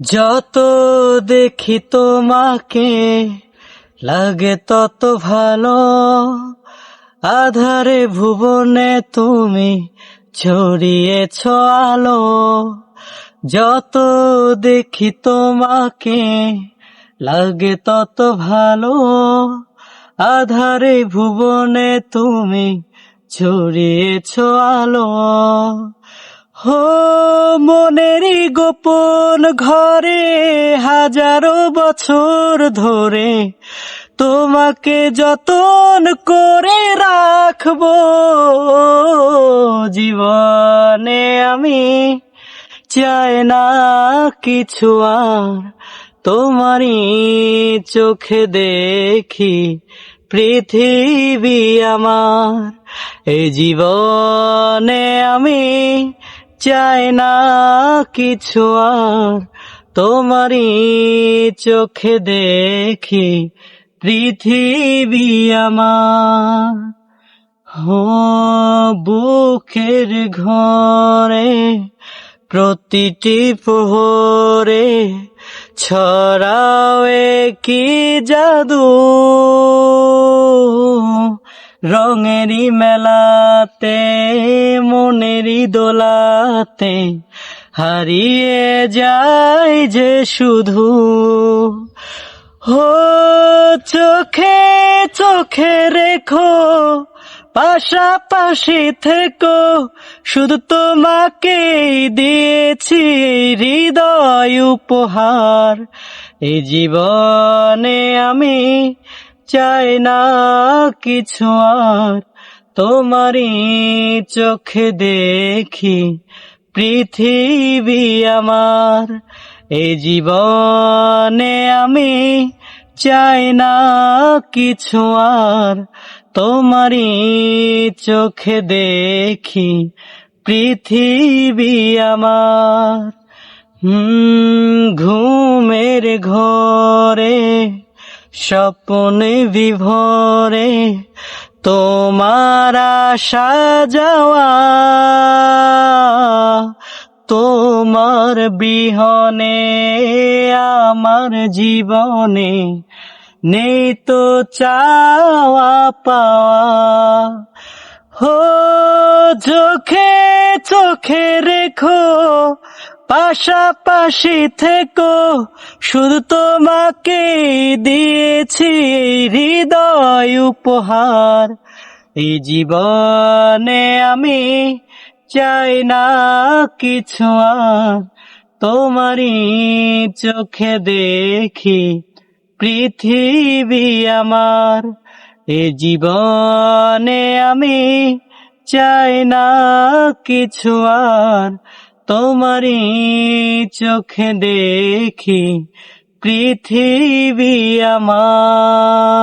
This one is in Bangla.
যত দেখি তোমাকে লাগে তত ভালো, আধারে ভুবনে তুমি ছড়িয়েছ আলো। যত দেখি তোমাকে লাগে তত ভালো, আধারে ভুবনে তুমি ছড়িয়েছ আলো। হো মনেরই গোপন ঘরে হাজারো বছর ধরে তোমাকে যতন করে রাখবো। জীবনে আমি চাই না কিছু আর, তোমারই চোখে দেখি পৃথিবী আমার। এই জীবনে আমি চাই না কিছু আর, তোমারই চোখে দেখি পৃথিবী আমার। হো বুকের ঘরে প্রতিটি প্রহরে ছড়াও কি জাদু, রঙেরই মেলাতে মনেরই দোলাতে হারিয়ে যায় যে শুধু। হো চোখে চোখে রেখো পাশাপাশি থেকো, শুধু তোমাকে দিয়েছি হৃদয় উপহার। এই জীবনে আমি চাই না কিছু আর, তোমারই চোখে দেখি পৃথিবী আমার। এই জীবনে আমি চাই না কিছু আর, তোমারই চোখে দেখি পৃথিবী আমার। ঘুমের ঘরে স্বপ্নে বিভোরে তোমার আসা যাওয়া, তোমার বিহনে আমার জীবনে নেই তো চাওয়া পাওয়া। হো চোখে চোখে রেখো পাশাপাশি থেকো, শুধু তোমাকে দিয়েছি হৃদয় উপহার। এই জীবনে আমি চাই না কিছু আর, তোমারই চোখে দেখি পৃথিবী আমার। এ জীবনে আমি চাই না কিছু আর, তোমারই চোখে দেখি পৃথিবী আমার।